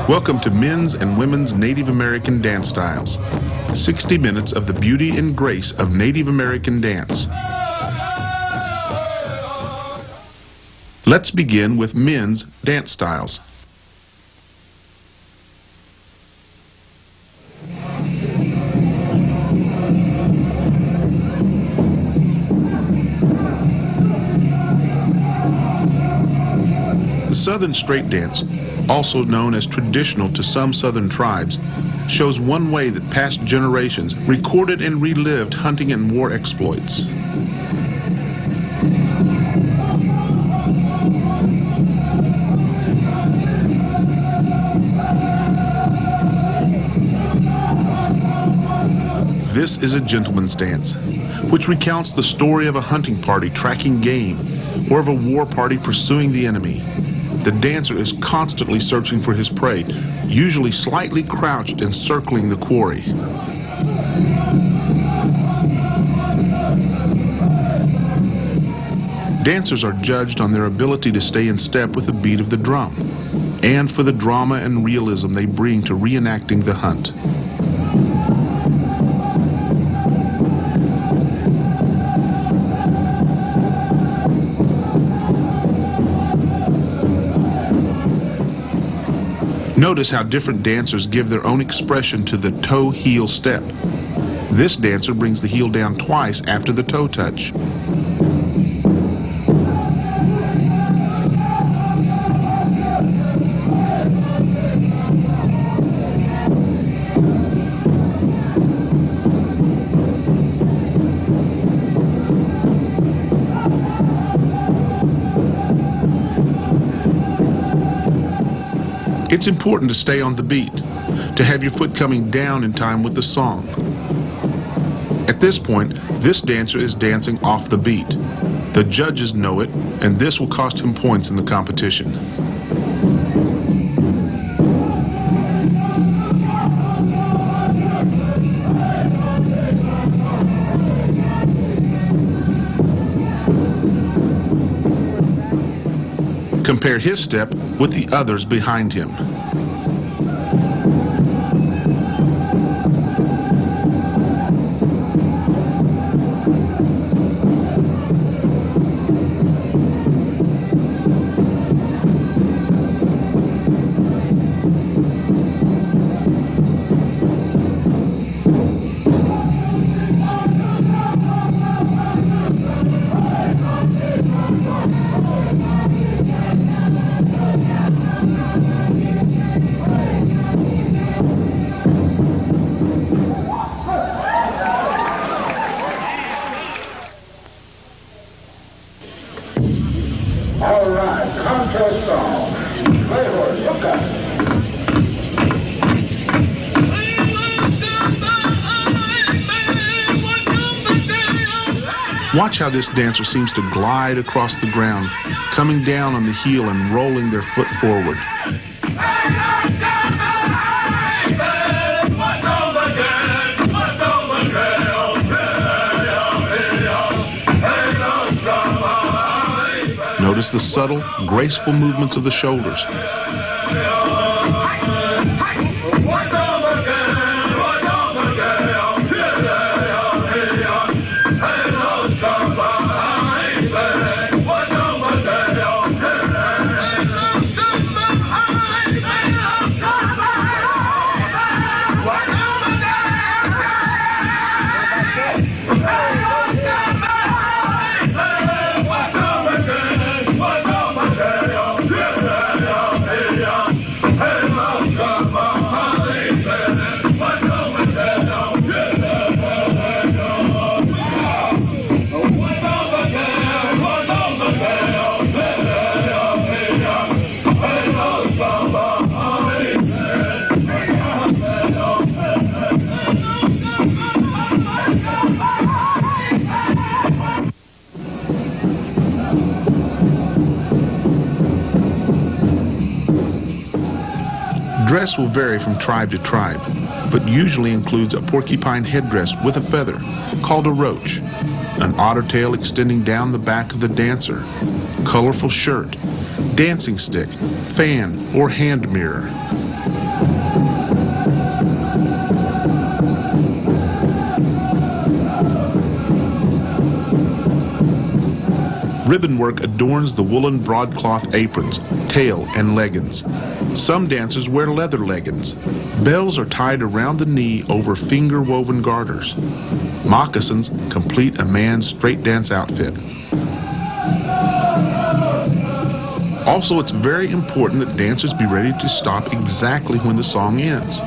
Welcome to Men's and Women's Native American Dance Styles. 60 minutes of the beauty and grace of Native American dance. Let's begin with men's dance styles. The Southern Straight Dance, also known as traditional to some Southern tribes, shows one way that past generations recorded and relived hunting and war exploits. This is a gentleman's dance, which recounts the story of a hunting party tracking game or of a war party pursuing the enemy. The dancer is constantly searching for his prey, usually slightly crouched and circling the quarry. Dancers are judged on their ability to stay in step with the beat of the drum, and for the drama and realism they bring to reenacting the hunt. Notice how different dancers give their own expression to the toe-heel step. This dancer brings the heel down twice after the toe touch. It's important to stay on the beat, to have your foot coming down in time with the song. At this point, this dancer is dancing off the beat. The judges know it, and this will cost him points in the competition. Compare his step with the others behind him. All right, contest song. Play horse, look up. Watch how this dancer seems to glide across the ground, coming down on the heel and rolling their foot forward. Notice the subtle, graceful movements of the shoulders. Dress will vary from tribe to tribe, but usually includes a porcupine headdress with a feather, called a roach, an otter tail extending down the back of the dancer, colorful shirt, dancing stick, fan, or hand mirror. Ribbon work adorns the woolen broadcloth aprons, tail, and leggings. Some dancers wear leather leggings. Bells are tied around the knee over finger-woven garters. Moccasins complete a man's straight dance outfit. Also, it's very important that dancers be ready to stop exactly when the song ends.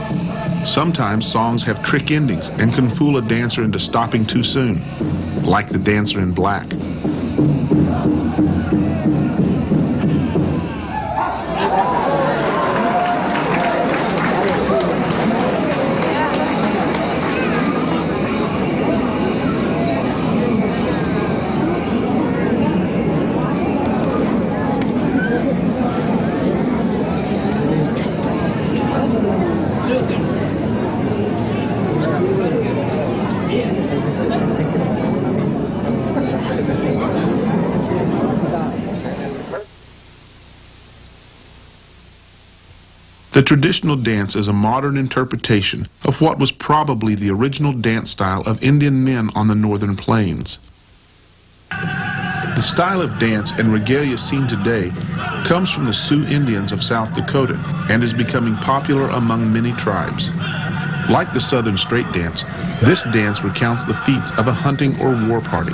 Sometimes songs have trick endings and can fool a dancer into stopping too soon, like the dancer in black. The traditional dance is a modern interpretation of what was probably the original dance style of Indian men on the northern plains. The style of dance and regalia seen today comes from the Sioux Indians of South Dakota and is becoming popular among many tribes. Like the Southern straight dance, this dance recounts the feats of a hunting or war party.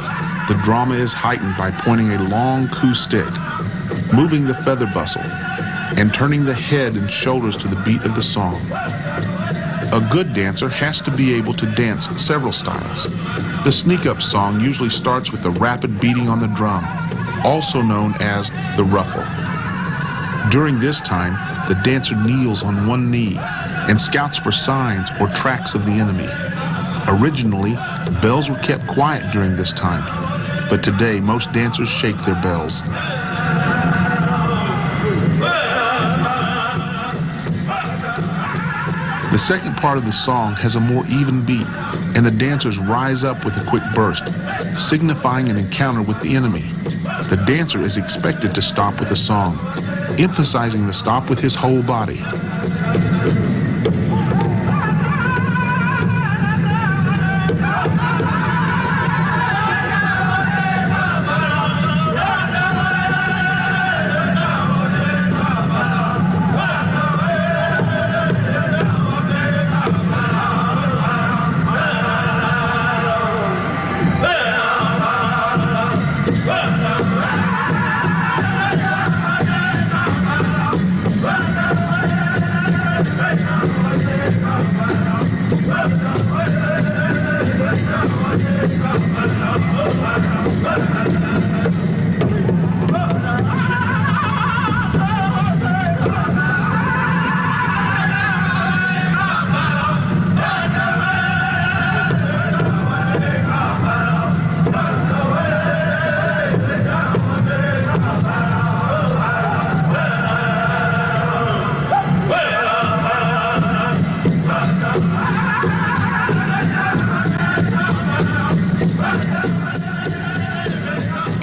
The drama is heightened by pointing a long coup stick, moving the feather bustle, and turning the head and shoulders to the beat of the song. A good dancer has to be able to dance several styles. The sneak-up song usually starts with a rapid beating on the drum, also known as the ruffle. During this time, the dancer kneels on one knee and scouts for signs or tracks of the enemy. Originally, bells were kept quiet during this time, but today most dancers shake their bells. The second part of the song has a more even beat, and the dancers rise up with a quick burst, signifying an encounter with the enemy. The dancer is expected to stop with the song, emphasizing the stop with his whole body.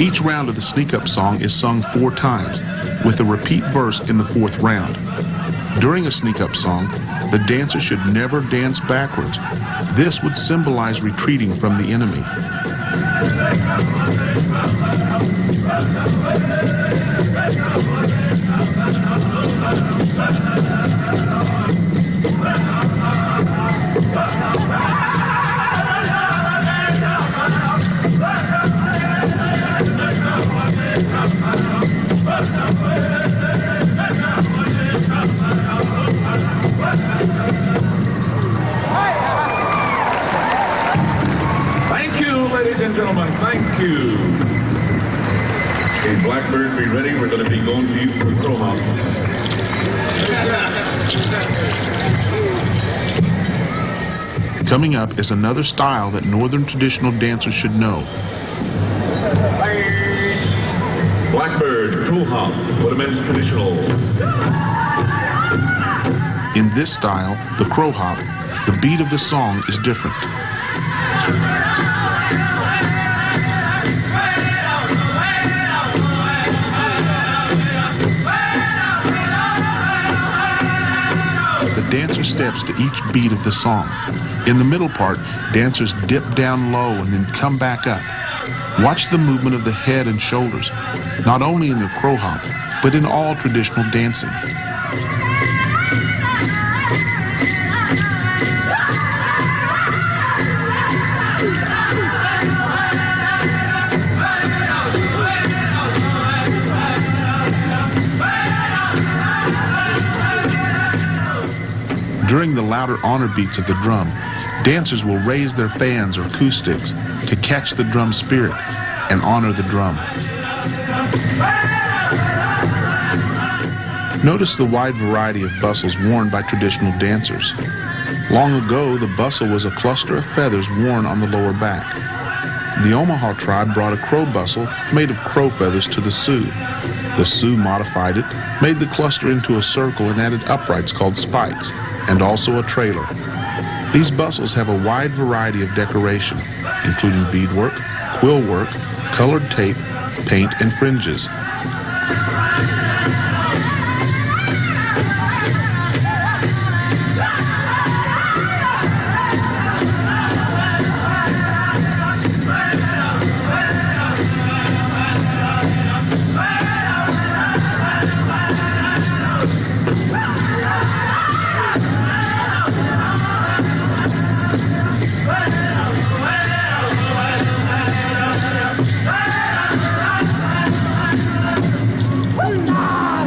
Each round of the sneak-up song is sung 4 times, with a repeat verse in the 4th round. During a sneak-up song, the dancer should never dance backwards. This would symbolize retreating from the enemy. Thank you, ladies and gentlemen. Thank you. Okay, Blackbird, be ready. We're going to be going to you for Crow Hop. Coming up is another style that northern traditional dancers should know. Blackbird, Crow Hop, what a men's traditional. In this style, the crow hop, the beat of the song is different. The dancer steps to each beat of the song. In the middle part, dancers dip down low and then come back up. Watch the movement of the head and shoulders, not only in the crow hop, but in all traditional dancing. During the louder honor beats of the drum, dancers will raise their fans or coup sticks to catch the drum spirit and honor the drum. Notice the wide variety of bustles worn by traditional dancers. Long ago, the bustle was a cluster of feathers worn on the lower back. The Omaha tribe brought a crow bustle made of crow feathers to the Sioux. The Sioux modified it, made the cluster into a circle, and added uprights called spikes, and also a trailer. These bustles have a wide variety of decoration, including beadwork, quill work, colored tape, paint, and fringes.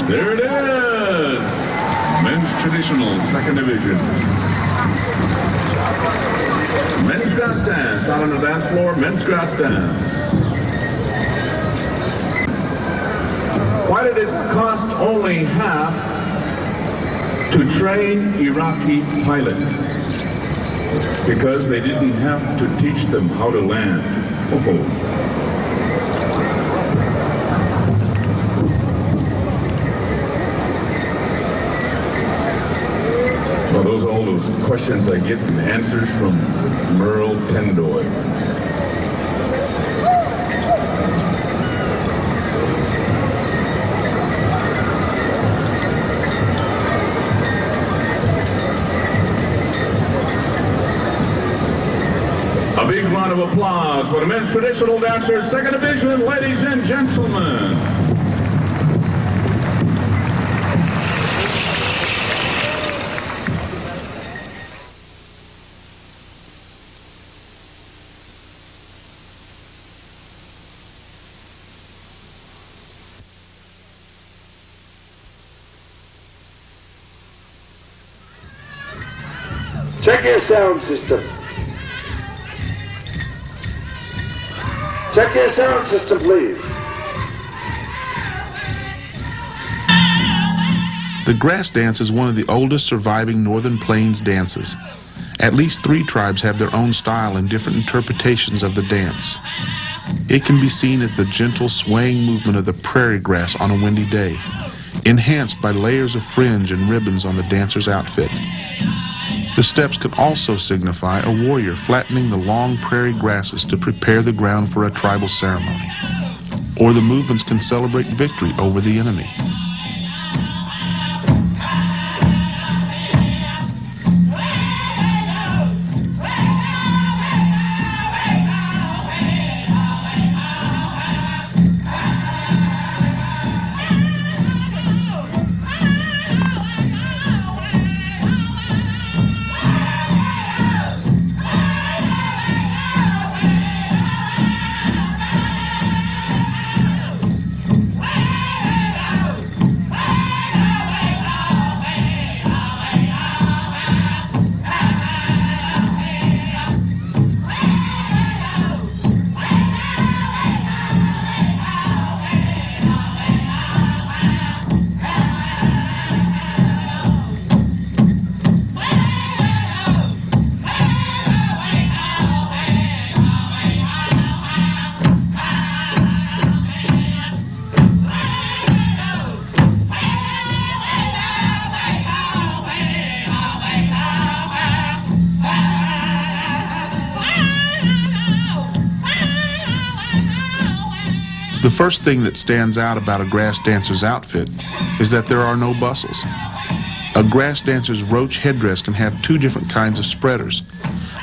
There it is! Men's traditional second division. Men's grass dance out on the dance floor, men's grass dance. Why did it cost only half to train Iraqi pilots? Because they didn't have to teach them how to land. Well, those are all those questions I get and answers from Merle Pendoy. A big round of applause for the men's traditional dancers, second division, ladies and gentlemen. Check your sound system. Check your sound system, please. The grass dance is one of the oldest surviving Northern Plains dances. At least 3 tribes have their own style and different interpretations of the dance. It can be seen as the gentle swaying movement of the prairie grass on a windy day, enhanced by layers of fringe and ribbons on the dancer's outfit. The steps can also signify a warrior flattening the long prairie grasses to prepare the ground for a tribal ceremony. Or the movements can celebrate victory over the enemy. The first thing that stands out about a grass dancer's outfit is that there are no bustles. A grass dancer's roach headdress can have 2 different kinds of spreaders.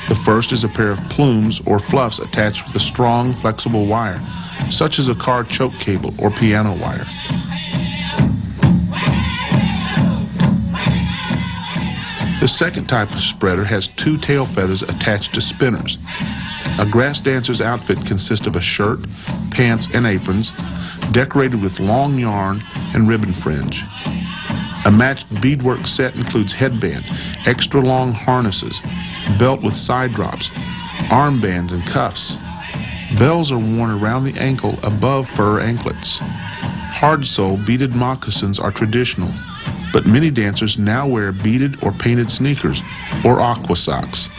The first is a pair of plumes or fluffs attached with a strong, flexible wire, such as a car choke cable or piano wire. The second type of spreader has two tail feathers attached to spinners. A grass dancer's outfit consists of a shirt, pants, and aprons, decorated with long yarn and ribbon fringe. A matched beadwork set includes headband, extra long harnesses, belt with side drops, armbands, and cuffs. Bells are worn around the ankle above fur anklets. Hard-sole beaded moccasins are traditional, but many dancers now wear beaded or painted sneakers or aqua socks.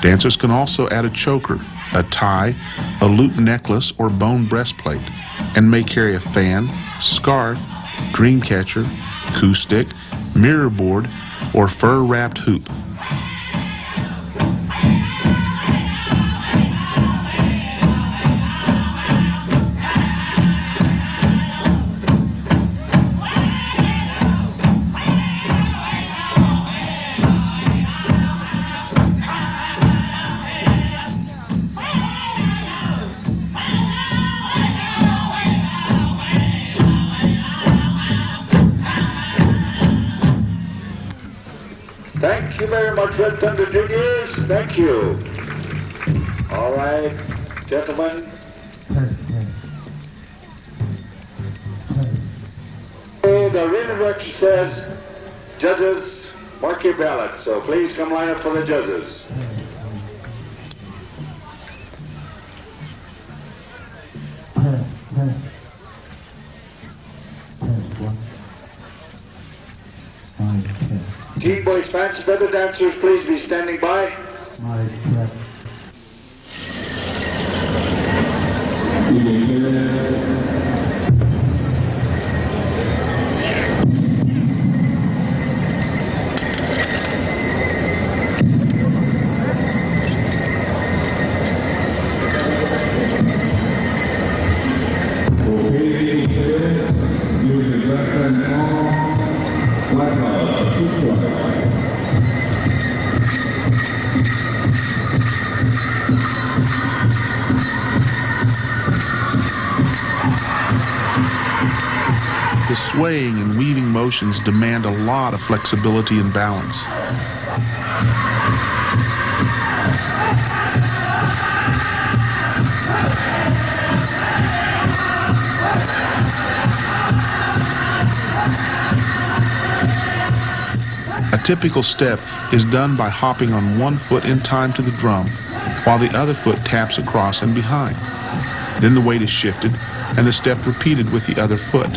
Dancers can also add a choker, a tie, a loop necklace, or bone breastplate, and may carry a fan, scarf, dream catcher, coup stick, mirror board, or fur-wrapped hoop. Thank you very much, Red Thunder Juniors. Thank you. All right, gentlemen. The written direction says, judges, mark your ballots. So please come line up for the judges. Teen Boys fans, feather dancers, please be standing by. The swaying and weaving motions demand a lot of flexibility and balance. A typical step is done by hopping on one foot in time to the drum, while the other foot taps across and behind. Then the weight is shifted and the step repeated with the other foot.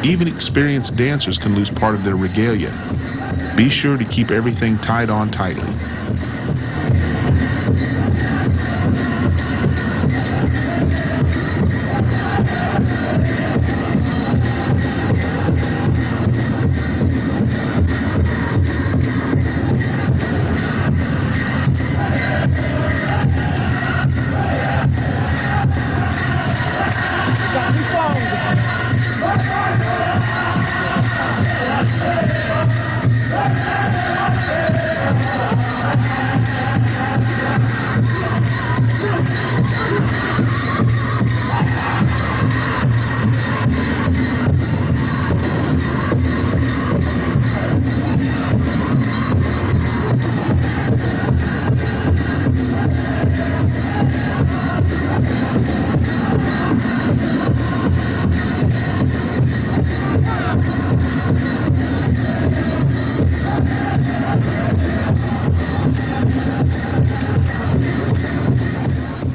Even experienced dancers can lose part of their regalia. Be sure to keep everything tied on tightly.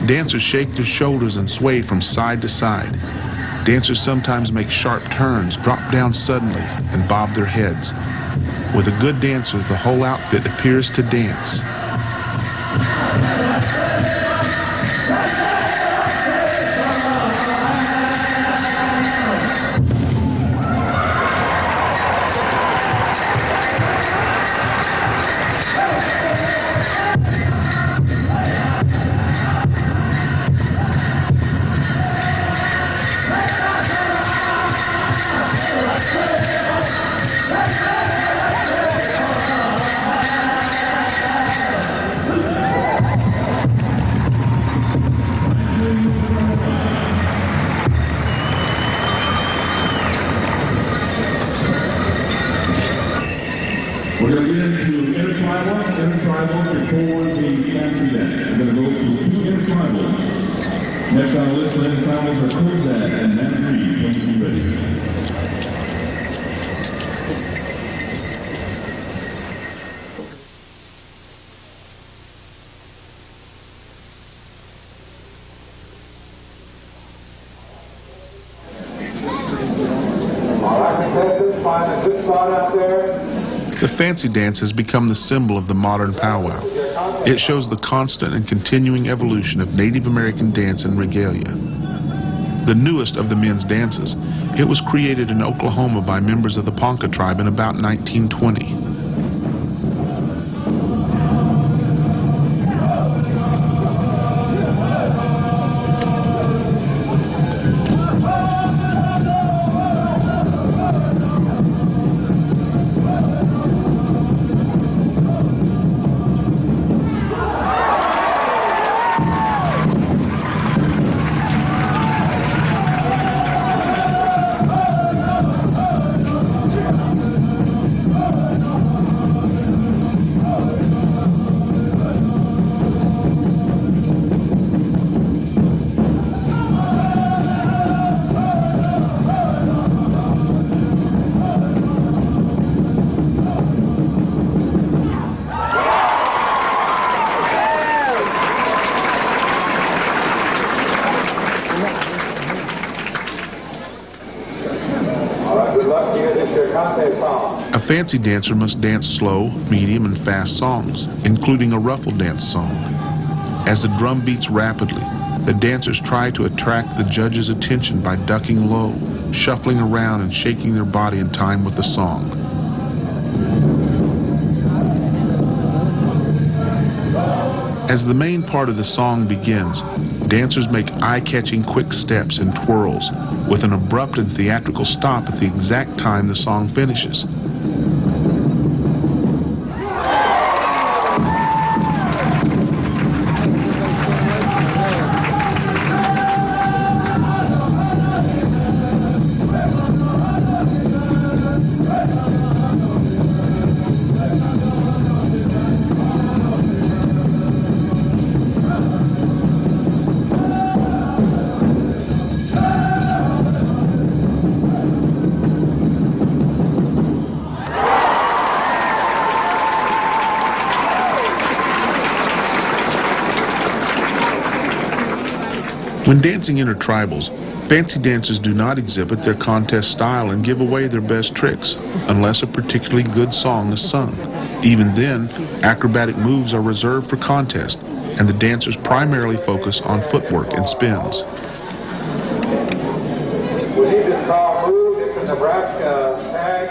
Dancers shake their shoulders and sway from side to side. Dancers sometimes make sharp turns, drop down suddenly, and bob their heads. With a good dancer, the whole outfit appears to dance. We're going to get into intertribal before the fancy dance. We're going to go to two intertribals. Next on the list of intertribals are Kozak and Matt Reed. Please be ready. The fancy dance has become the symbol of the modern powwow. It shows the constant and continuing evolution of Native American dance and regalia. The newest of the men's dances, it was created in Oklahoma by members of the Ponca tribe in about 1920. A fancy dancer must dance slow, medium, and fast songs, including a ruffle dance song. As the drum beats rapidly, the dancers try to attract the judge's attention by ducking low, shuffling around, and shaking their body in time with the song. As the main part of the song begins, dancers make eye-catching quick steps and twirls, with an abrupt and theatrical stop at the exact time the song finishes. When dancing intertribals, fancy dancers do not exhibit their contest style and give away their best tricks, unless a particularly good song is sung. Even then, acrobatic moves are reserved for contest, and the dancers primarily focus on footwork and spins. We need this call moved. It's a Nebraska tag.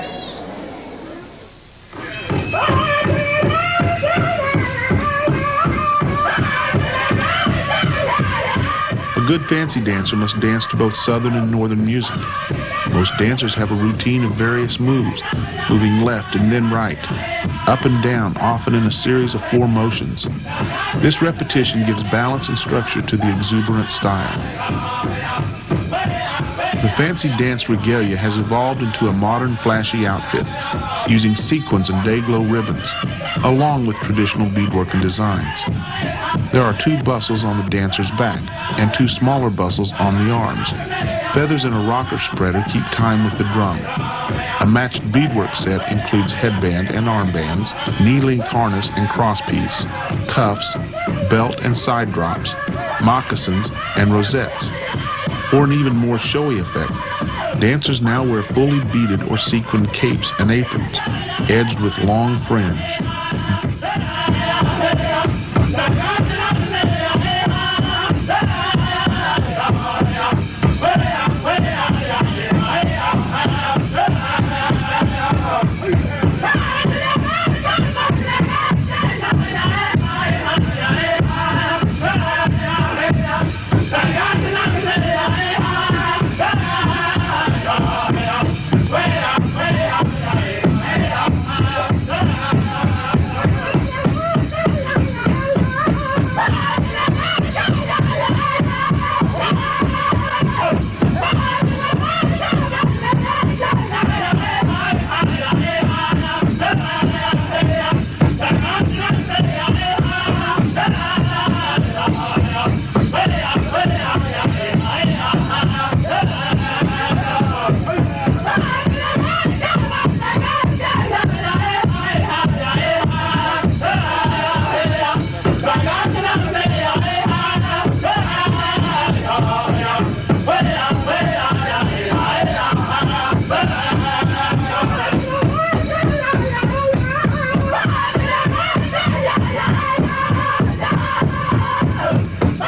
A good fancy dancer must dance to both Southern and Northern music. Most dancers have a routine of various moves, moving left and then right, up and down, often in a series of 4 motions. This repetition gives balance and structure to the exuberant style. The fancy dance regalia has evolved into a modern flashy outfit, using sequins and day-glow ribbons, along with traditional beadwork and designs. There are 2 bustles on the dancer's back and 2 smaller bustles on the arms. Feathers and a rocker spreader keep time with the drum. A matched beadwork set includes headband and armbands, knee-length harness and crosspiece, cuffs, belt and side drops, moccasins, and rosettes. For an even more showy effect, dancers now wear fully beaded or sequined capes and aprons, edged with long fringe.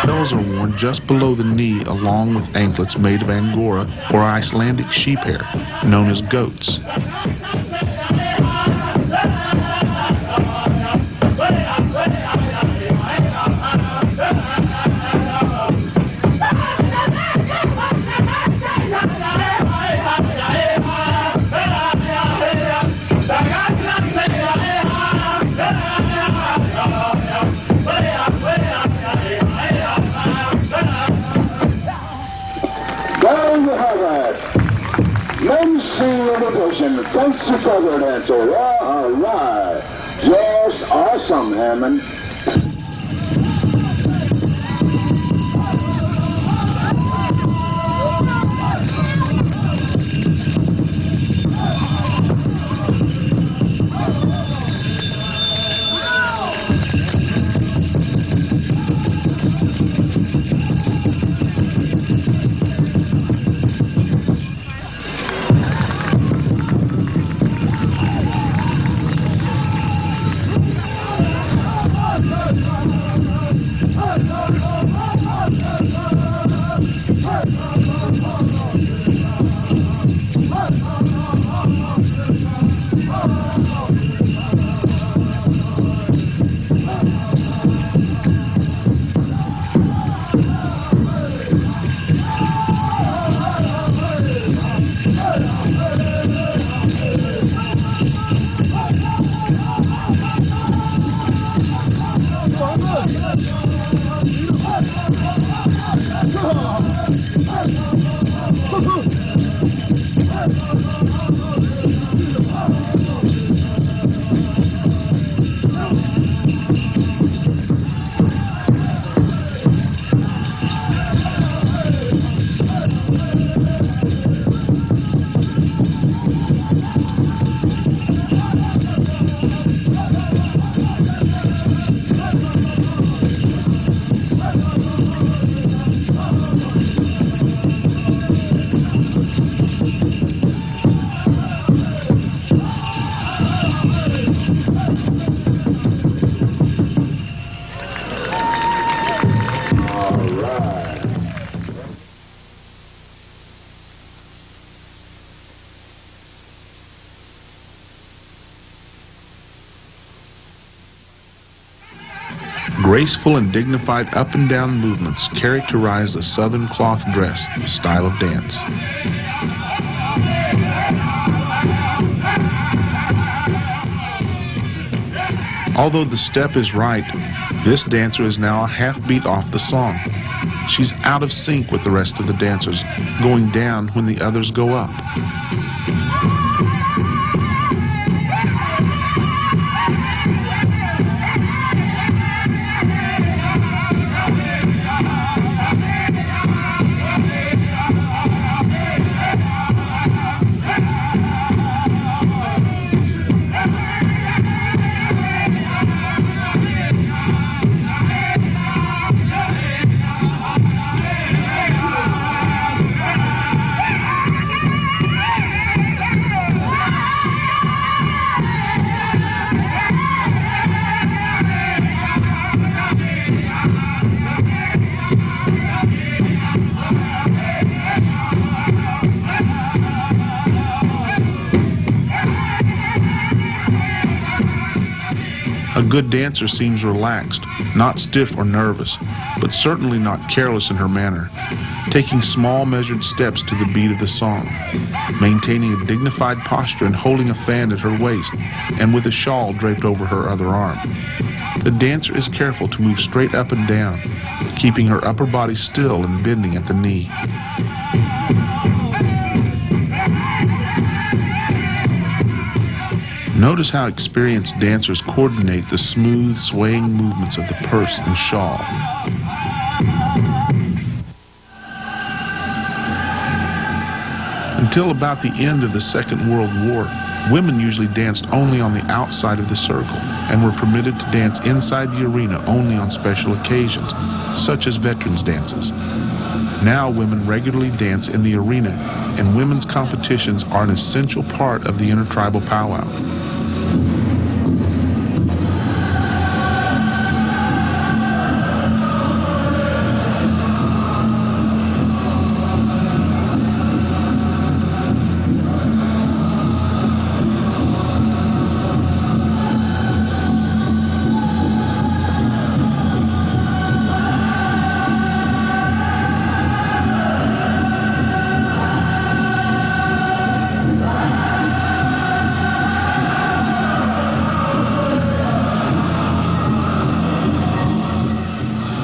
Bells are worn just below the knee along with anklets made of Angora or Icelandic sheep hair, known as goats. There you have it. Men's senior division, fancy feather dancer. All right. Yes, awesome, Hammond. Graceful and dignified up and down movements characterize the Southern cloth dress style of dance. Although the step is right, this dancer is now a half beat off the song. She's out of sync with the rest of the dancers, going down when the others go up. A good dancer seems relaxed, not stiff or nervous, but certainly not careless in her manner, taking small measured steps to the beat of the song, maintaining a dignified posture and holding a fan at her waist, and with a shawl draped over her other arm. The dancer is careful to move straight up and down, keeping her upper body still and bending at the knee. Notice how experienced dancers coordinate the smooth, swaying movements of the purse and shawl. Until about the end of the Second World War, women usually danced only on the outside of the circle and were permitted to dance inside the arena only on special occasions, such as veterans' dances. Now women regularly dance in the arena, and women's competitions are an essential part of the intertribal powwow.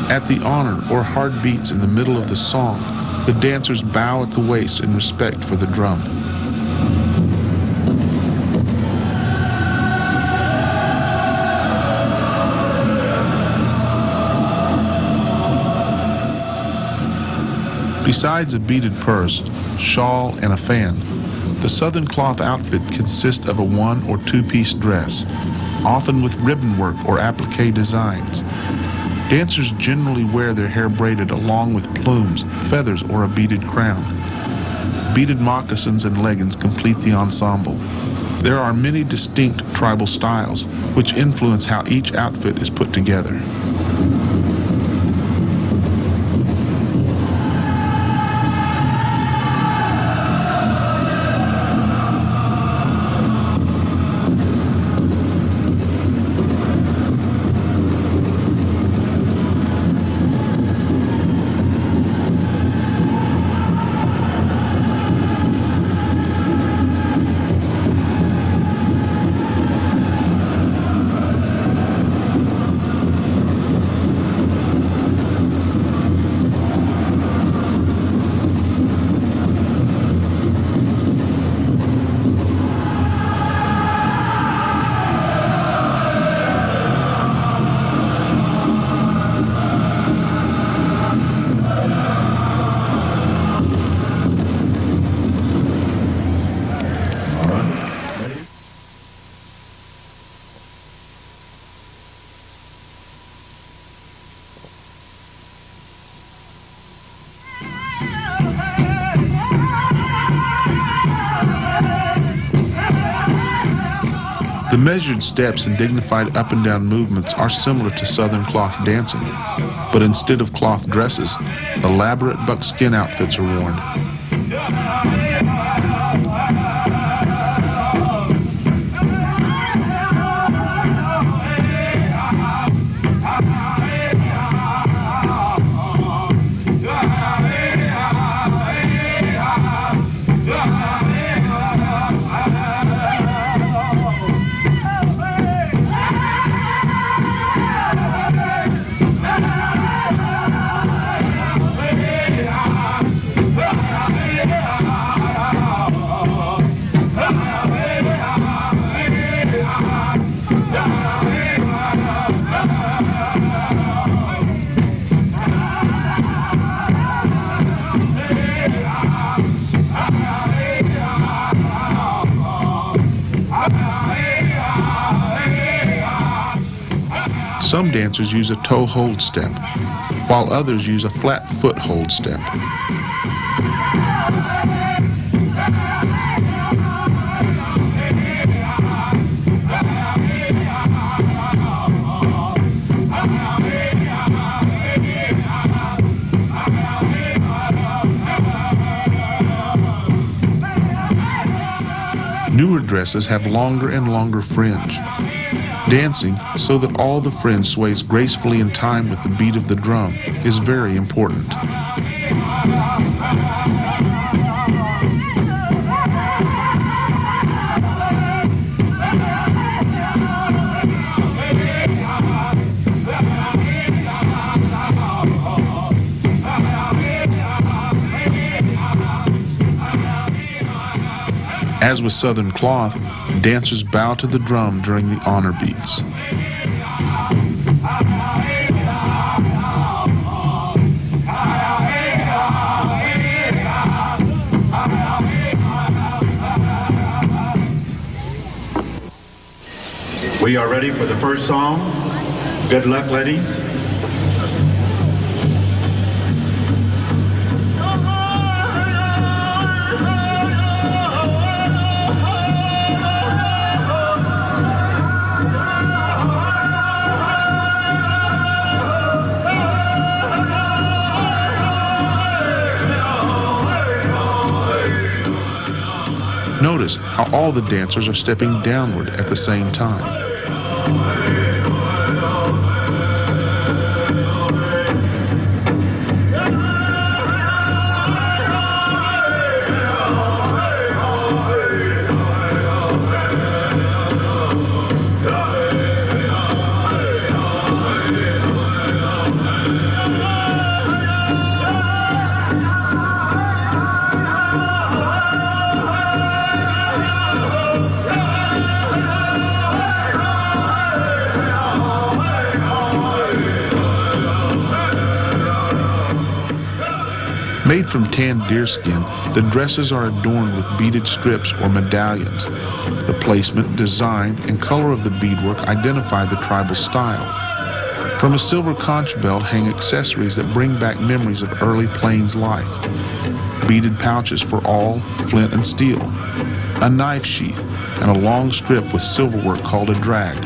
At the honor or hard beats in the middle of the song, the dancers bow at the waist in respect for the drum. Besides a beaded purse, shawl, and a fan, the Southern cloth outfit consists of a one- or two-piece dress, often with ribbon work or applique designs. Dancers generally wear their hair braided along with plumes, feathers, or a beaded crown. Beaded moccasins and leggings complete the ensemble. There are many distinct tribal styles, which influence how each outfit is put together. The measured steps and dignified up and down movements are similar to Southern cloth dancing, but instead of cloth dresses, elaborate buckskin outfits are worn. Some dancers use a toe hold step, while others use a flat foot hold step. Newer dresses have longer and longer fringe. Dancing so that all the fringe sways gracefully in time with the beat of the drum is very important. As with Southern cloth, dancers bow to the drum during the honor beats. We are ready for the first song. Good luck, ladies. Notice how all the dancers are stepping downward at the same time. Made from tanned deerskin, the dresses are adorned with beaded strips or medallions. The placement, design, and color of the beadwork identify the tribal style. From a silver conch belt hang accessories that bring back memories of early Plains life. Beaded pouches for awl, flint, and steel. A knife sheath, and a long strip with silverwork called a drag,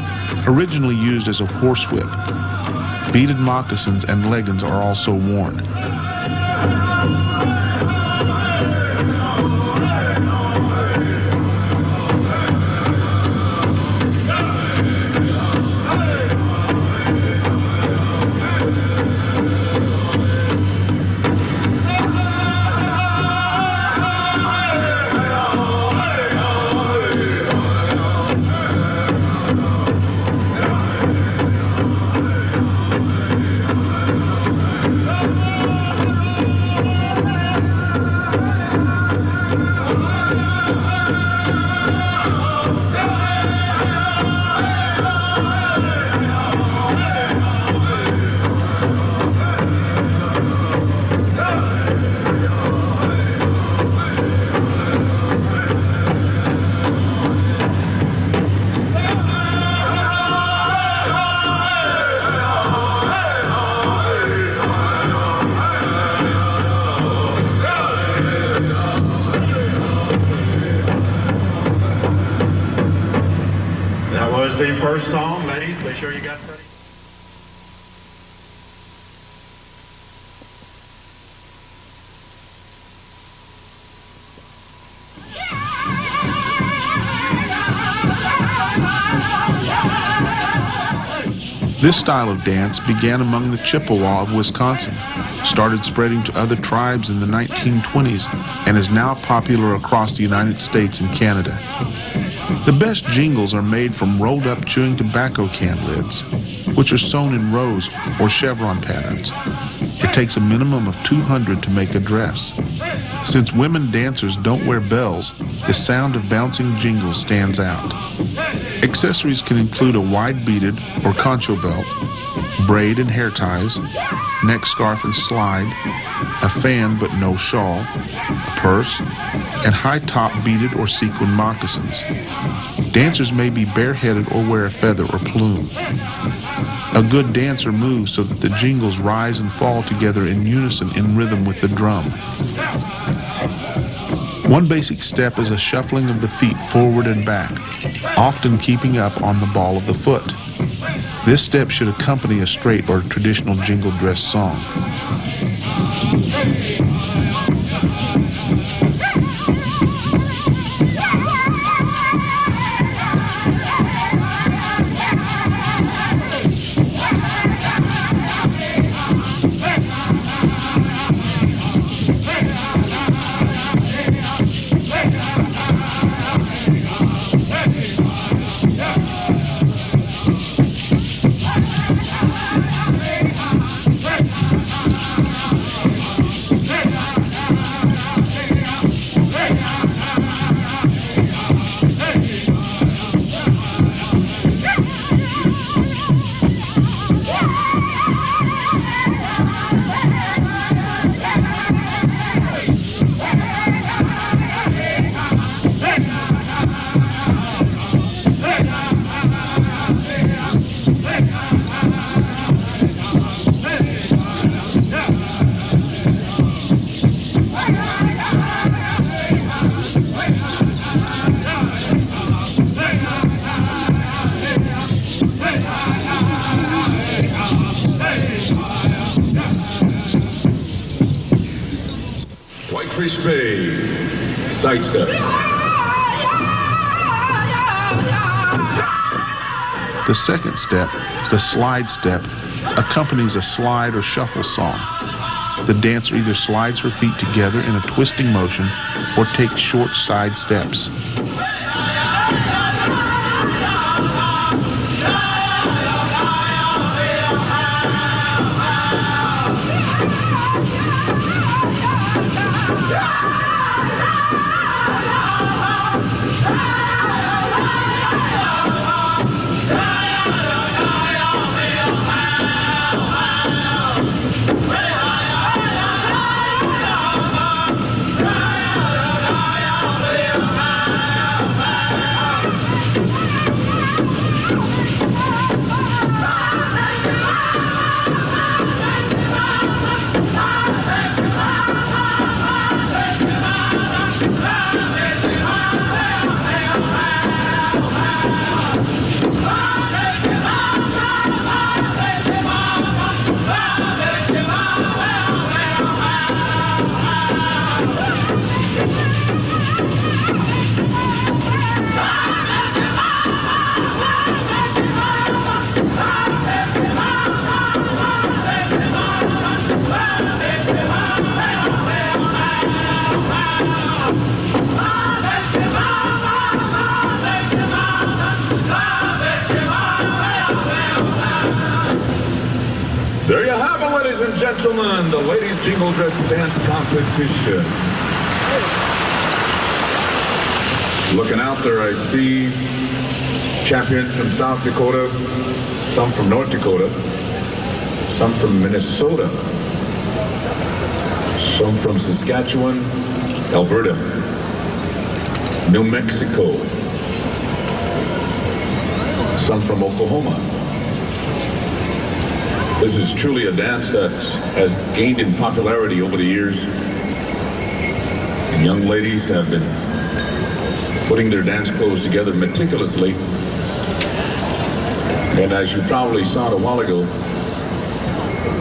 originally used as a horsewhip. Beaded moccasins and leggings are also worn. The first song, ladies, make sure you got ready. This style of dance began among the Chippewa of Wisconsin, started spreading to other tribes in the 1920s, and is now popular across the United States and Canada. The best jingles are made from rolled up chewing tobacco can lids, which are sewn in rows or chevron patterns. It takes a minimum of 200 to make a dress. Since women dancers don't wear bells, the sound of bouncing jingles stands out. Accessories can include a wide beaded or concho belt, braid and hair ties, neck scarf and slide, a fan but no shawl, a purse, and high-top beaded or sequin moccasins. Dancers may be bareheaded or wear a feather or plume. A good dancer moves so that the jingles rise and fall together in unison in rhythm with the drum. One basic step is a shuffling of the feet forward and back, often keeping up on the ball of the foot. This step should accompany a straight or traditional jingle dress song. Whitefish Bay, sidestep. The second step, the slide step, accompanies a slide or shuffle song. The dancer either slides her feet together in a twisting motion or takes short side steps. There you have it, ladies and gentlemen, the ladies' jingle dress dance competition. Looking out there, I see champions from South Dakota, some from North Dakota, some from Minnesota, some from Saskatchewan, Alberta, New Mexico, some from Oklahoma. This is truly a dance that has gained in popularity over the years. And young ladies have been putting their dance clothes together meticulously. And as you probably saw a while ago,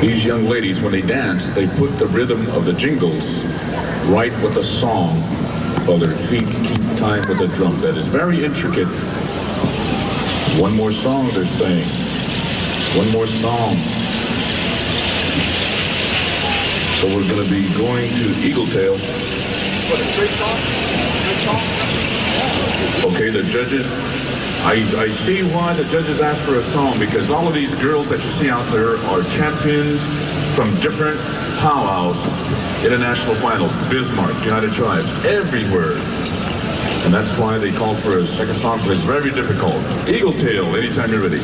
these young ladies, when they dance, they put the rhythm of the jingles right with the song while their feet keep time with the drum. That is very intricate. One more song, they're saying. One more song. So we're going to be going to Eagle Tail. What, a great song? Great song? Okay, the judges, I see why the judges asked for a song, because all of these girls that you see out there are champions from different powwows, international finals, Bismarck, United Tribes, everywhere. And that's why they called for a second song, but it's very difficult. Eagle Tail, anytime you're ready.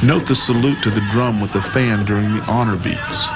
Note the salute to the drum with the fan during the honor beats.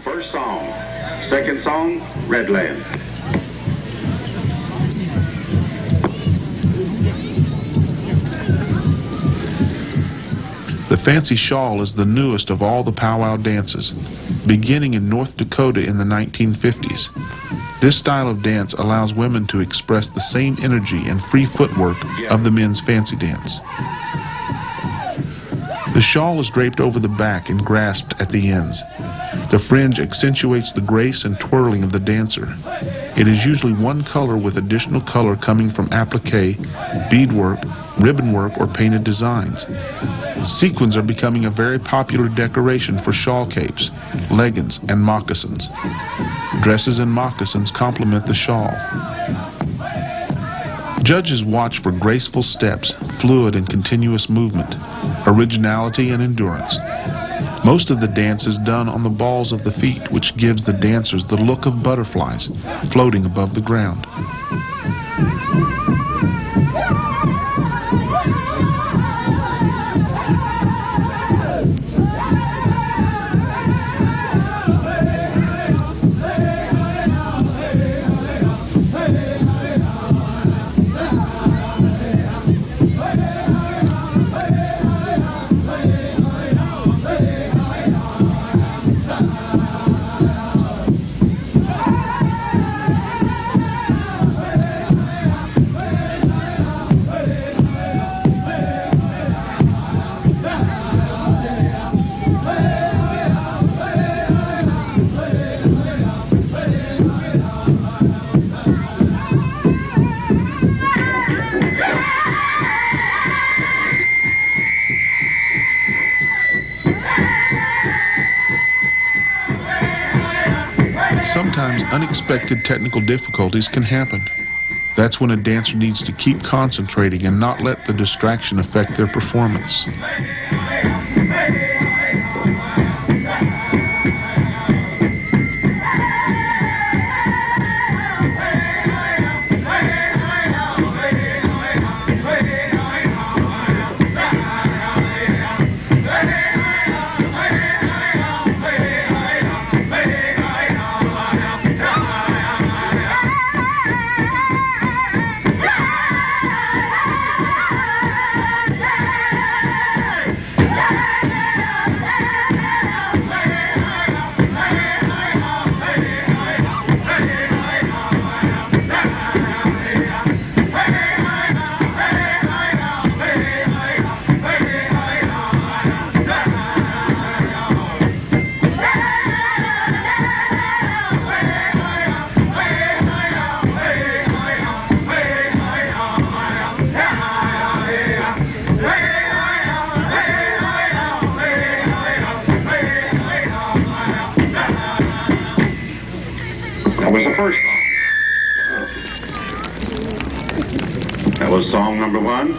First song. Second song, Redland. The fancy shawl is the newest of all the powwow dances, beginning in North Dakota in the 1950s. This style of dance allows women to express the same energy and free footwork of the men's fancy dance. The shawl is draped over the back and grasped at the ends. The fringe accentuates the grace and twirling of the dancer. It is usually one color with additional color coming from applique, beadwork, ribbon work, or painted designs. Sequins are becoming a very popular decoration for shawl capes, leggings, and moccasins. Dresses and moccasins complement the shawl. Judges watch for graceful steps, fluid and continuous movement, originality and endurance. Most of the dance is done on the balls of the feet, which gives the dancers the look of butterflies floating above the ground. unexpected technical difficulties can happen. That's when a dancer needs to keep concentrating and not let the distraction affect their performance. That was the first song. That was song number one.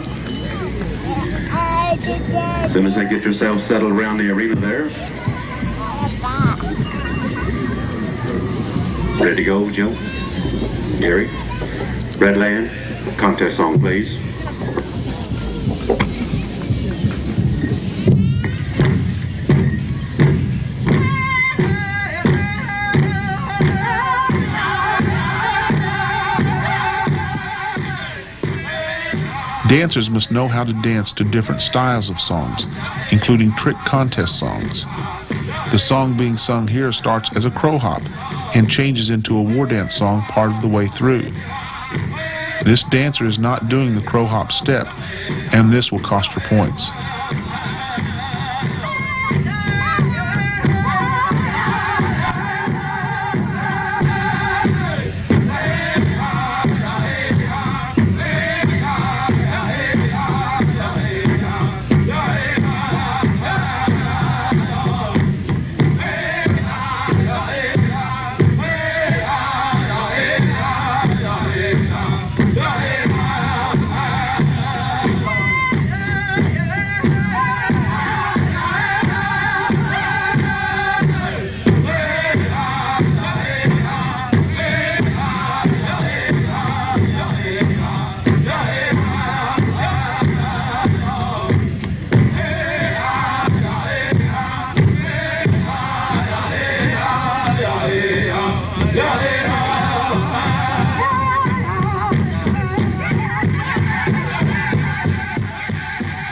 As soon as they get yourself settled around the arena there. Ready to go, Joe? Gary? Redland, contest song, please. Dancers must know how to dance to different styles of songs, including trick contest songs. The song being sung here starts as a crow hop and changes into a war dance song part of the way through. This dancer is not doing the crow hop step, and this will cost her points.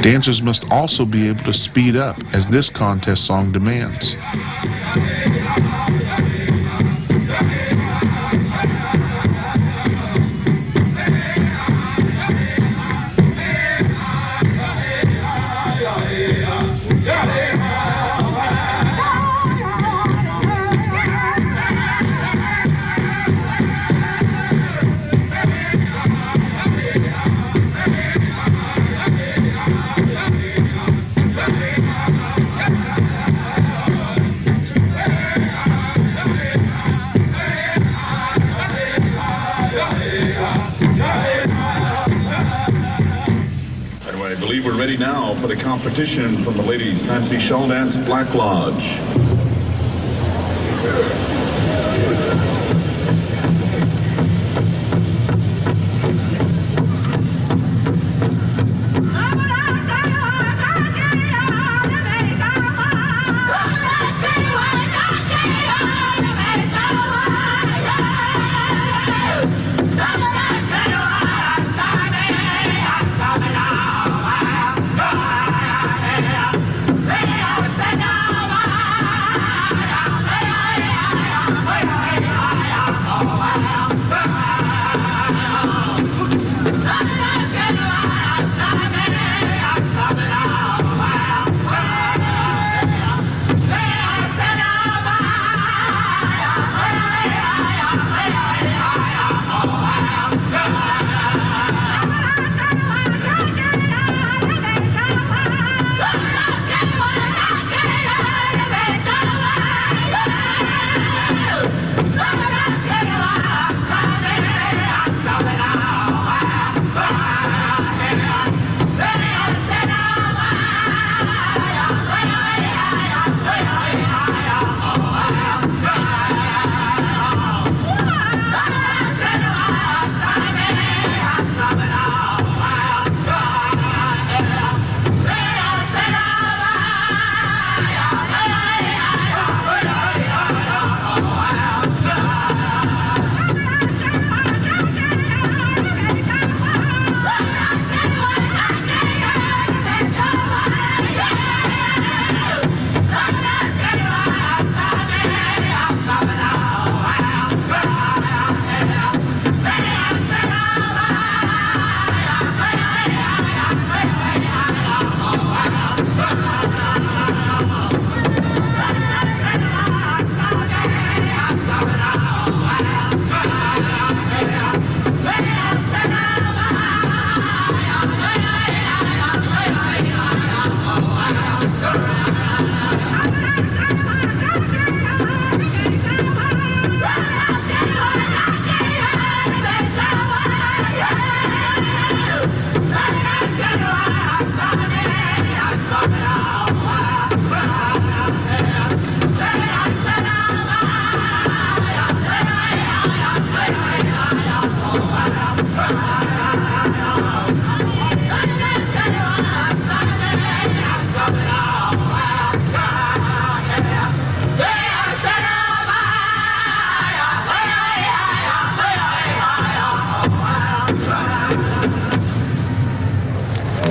Dancers must also be able to speed up as this contest song demands. I believe we're ready now for the competition from the ladies' Fancy Shell Dance Black Lodge.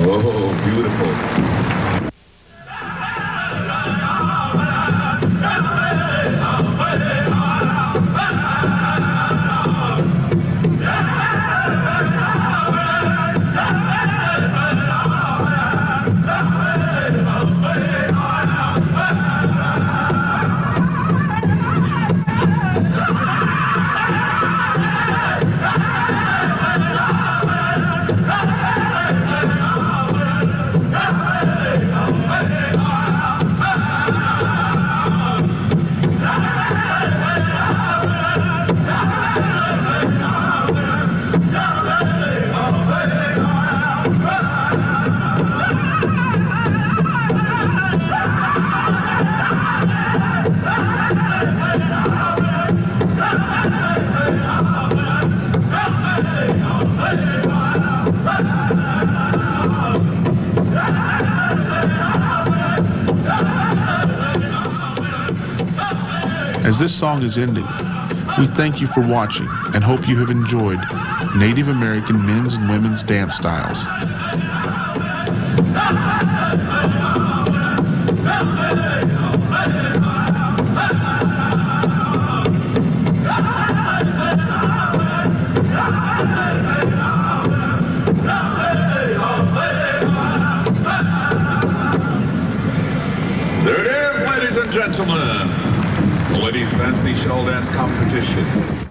Oh, beautiful. As this song is ending, we thank you for watching and hope you have enjoyed Native American men's and women's dance styles. There it is, ladies and gentlemen. The Ladies Fancy Shell Dance Competition.